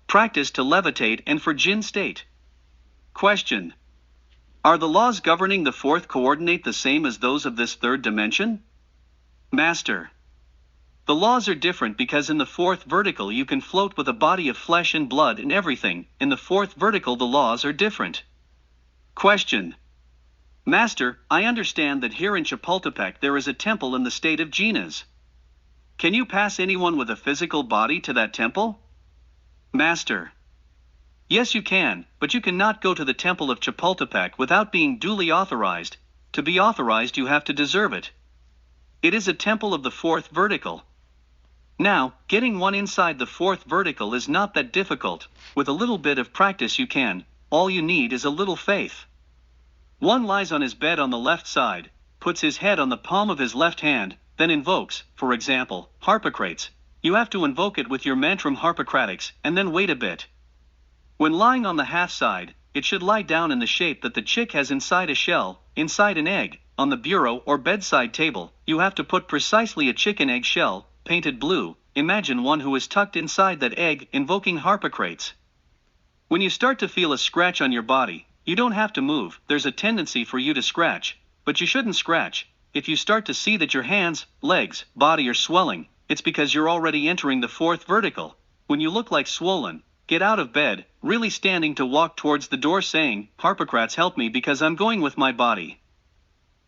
Practice to levitate and for Jinn state. Question. Are the laws governing the fourth coordinate the same as those of this third dimension? Master. The laws are different because in the fourth vertical you can float with a body of flesh and blood and everything. In the fourth vertical the laws are different. Question. Master, I understand that here in Chapultepec there is a temple in the state of Jinns. Can you pass anyone with a physical body to that temple? Master. Yes, you can, but you cannot go to the temple of Chapultepec without being duly authorized. To be authorized you have to deserve it. It is a temple of the fourth vertical. Now, getting one inside the fourth vertical is not that difficult. With a little bit of practice you can. All you need is a little faith. One lies on his bed on the left side, puts his head on the palm of his left hand, then invokes, for example, Harpocrates. You have to invoke it with your mantram Harpocratics, and then wait a bit. When lying on the half side, it should lie down in the shape that the chick has inside a shell, inside an egg. On the bureau or bedside table, you have to put precisely a chicken egg shell, painted blue. Imagine one who is tucked inside that egg, invoking Harpocrates. When you start to feel a scratch on your body, you don't have to move. There's a tendency for you to scratch, but you shouldn't scratch. If you start to see that your hands, legs, body are swelling, it's because you're already entering the fourth vertical. When you look like swollen, get out of bed, really standing to walk towards the door saying, Harpocrates help me because I'm going with my body.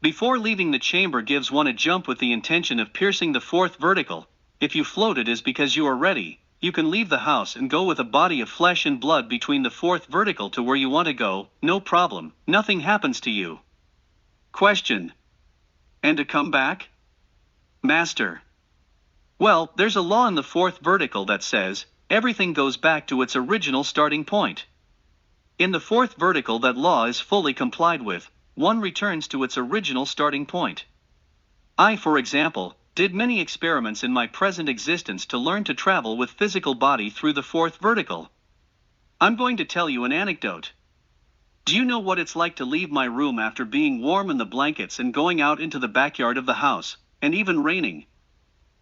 Before leaving the chamber gives one a jump with the intention of piercing the fourth vertical. If you float it is because you are ready. You can leave the house and go with a body of flesh and blood between the fourth vertical to where you want to go, no problem, nothing happens to you. Question. And to come back? Master. Well, there's a law in the fourth vertical that says, everything goes back to its original starting point. In the fourth vertical that law is fully complied with. One returns to its original starting point. I, for example, did many experiments in my present existence to learn to travel with physical body through the fourth vertical. I'm going to tell you an anecdote. Do you know what it's like to leave my room after being warm in the blankets and going out into the backyard of the house, and even raining?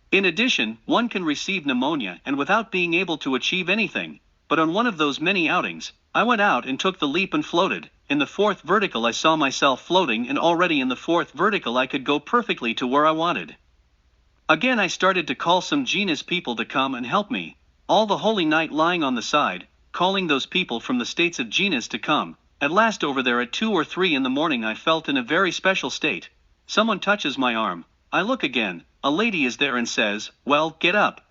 In addition, one can receive pneumonia and without being able to achieve anything, but on one of those many outings, I went out and took the leap and floated. In the fourth vertical I saw myself floating, and already in the fourth vertical I could go perfectly to where I wanted. Again I started to call some Jinns people to come and help me. All the holy night lying on the side, calling those people from the states of Jinns to come. At last over there at 2 or 3 in the morning I felt in a very special state. Someone touches my arm. I look again. A lady is there and says, well, get up.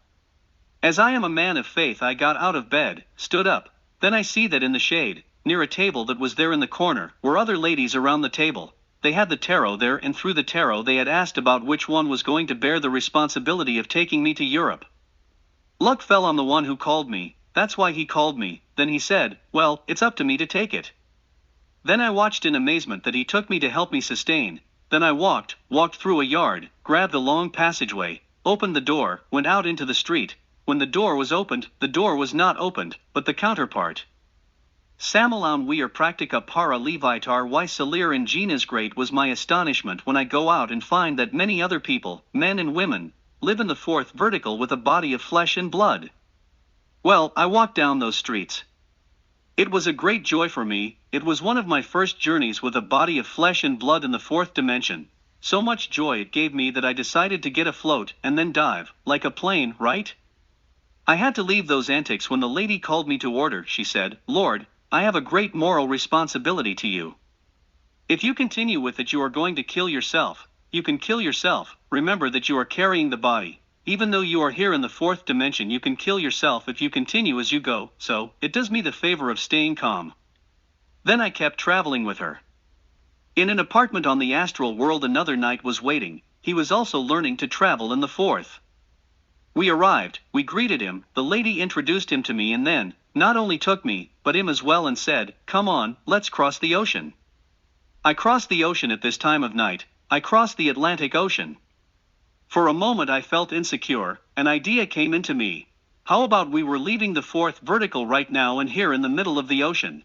As I am a man of faith I got out of bed, stood up. Then I see that in the shade, near a table that was there in the corner, were other ladies around the table. They had the tarot there, and through the tarot they had asked about which one was going to bear the responsibility of taking me to Europe. Luck fell on the one who called me. That's why he called me. Then he said, well, it's up to me to take it. Then I watched in amazement that he took me to help me sustain. Then I walked through a yard, grabbed a long passageway, opened the door, went out into the street. When the door was opened, the door was not opened, but the counterpart. Samael Aun Weor practica para Levitate y salir in Jinns. Great was my astonishment when I go out and find that many other people, men and women, live in the fourth vertical with a body of flesh and blood. Well, I walked down those streets. It was a great joy for me. It was one of my first journeys with a body of flesh and blood in the fourth dimension. So much joy it gave me that I decided to get afloat and then dive, like a plane, right? I had to leave those antics when the lady called me to order. She said, Lord, I have a great moral responsibility to you. If you continue with it you are going to kill yourself. You can kill yourself. Remember that you are carrying the body. Even though you are here in the fourth dimension you can kill yourself if you continue as you go, so it does me the favor of staying calm. Then I kept traveling with her. In an apartment on the astral world another knight was waiting. He was also learning to travel in the fourth. We arrived, we greeted him, the lady introduced him to me and then, not only took me, but him as well and said, come on, let's cross the ocean. I crossed the ocean at this time of night. I crossed the Atlantic Ocean. For a moment I felt insecure. An idea came into me. How about we were leaving the fourth vertical right now and here in the middle of the ocean?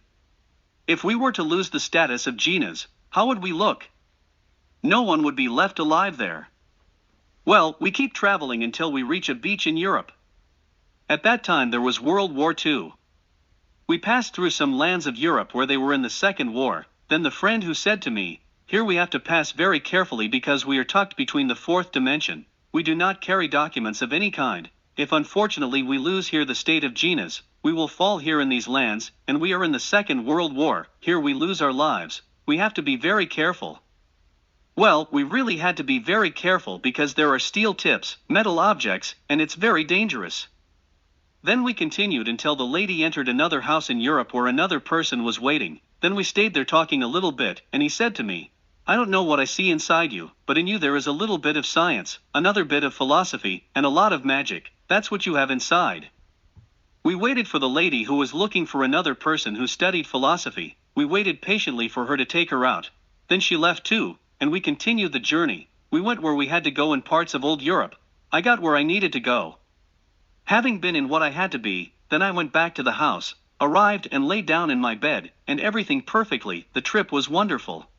If we were to lose the status of Jinns, how would we look? No one would be left alive there. Well, we keep traveling until we reach a beach in Europe. At that time there was World War II. We passed through some lands of Europe where they were in the Second War. Then the friend who said to me, "Here we have to pass very carefully because we are tucked between the fourth dimension. We do not carry documents of any kind. If unfortunately we lose here the state of Jinnahs, we will fall here in these lands, and we are in the Second World War. Here we lose our lives. We have to be very careful." Well, we really had to be very careful because there are steel tips, metal objects, and it's very dangerous. Then we continued until the lady entered another house in Europe where another person was waiting. Then we stayed there talking a little bit, and he said to me, "I don't know what I see inside you, but in you there is a little bit of science, another bit of philosophy, and a lot of magic. That's what you have inside." We waited for the lady who was looking for another person who studied philosophy. We waited patiently for her to take her out. Then she left too, and we continued the journey. We went where we had to go in parts of old Europe. I got where I needed to go. Having been in what I had to be, then I went back to the house, arrived and lay down in my bed, and everything perfectly. The trip was wonderful.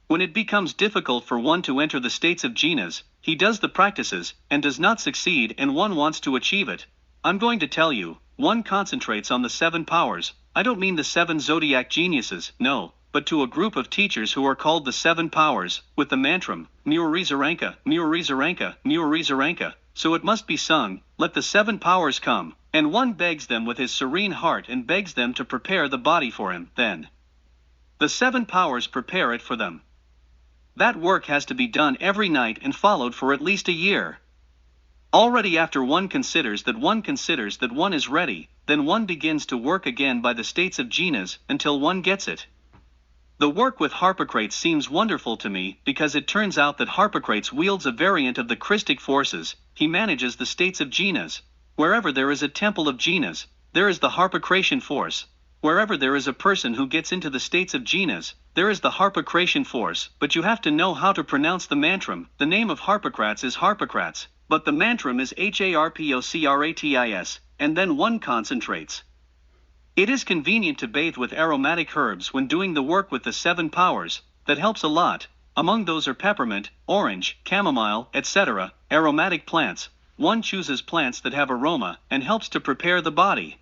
When it becomes difficult for one to enter the states of Jinnahs, he does the practices, and does not succeed, and one wants to achieve it. I'm going to tell you, one concentrates on the 7 powers. I don't mean the 7 zodiac geniuses, no, but to a group of teachers who are called the 7 powers, with the mantram, Murizaranka, Murizaranka, Murizaranka. So it must be sung, "Let the 7 powers come," and one begs them with his serene heart and begs them to prepare the body for him. Then the 7 powers prepare it for them. That work has to be done every night and followed for at least a year. Already after one considers that one is ready, then one begins to work again by the states of Jinnahs until one gets it. The work with Harpocrates seems wonderful to me because it turns out that Harpocrates wields a variant of the Christic forces. He manages the states of Jinnahs. Wherever there is a temple of Jinnahs, there is the Harpocratian force. Wherever there is a person who gets into the states of Jinnahs, there is the Harpocratian force. But you have to know how to pronounce the mantram. The name of Harpocrates is Harpocrates, but the mantram is Harpocratis, and then one concentrates. It is convenient to bathe with aromatic herbs when doing the work with the 7 powers. That helps a lot. Among those are peppermint, orange, chamomile, etc., aromatic plants. One chooses plants that have aroma and helps to prepare the body.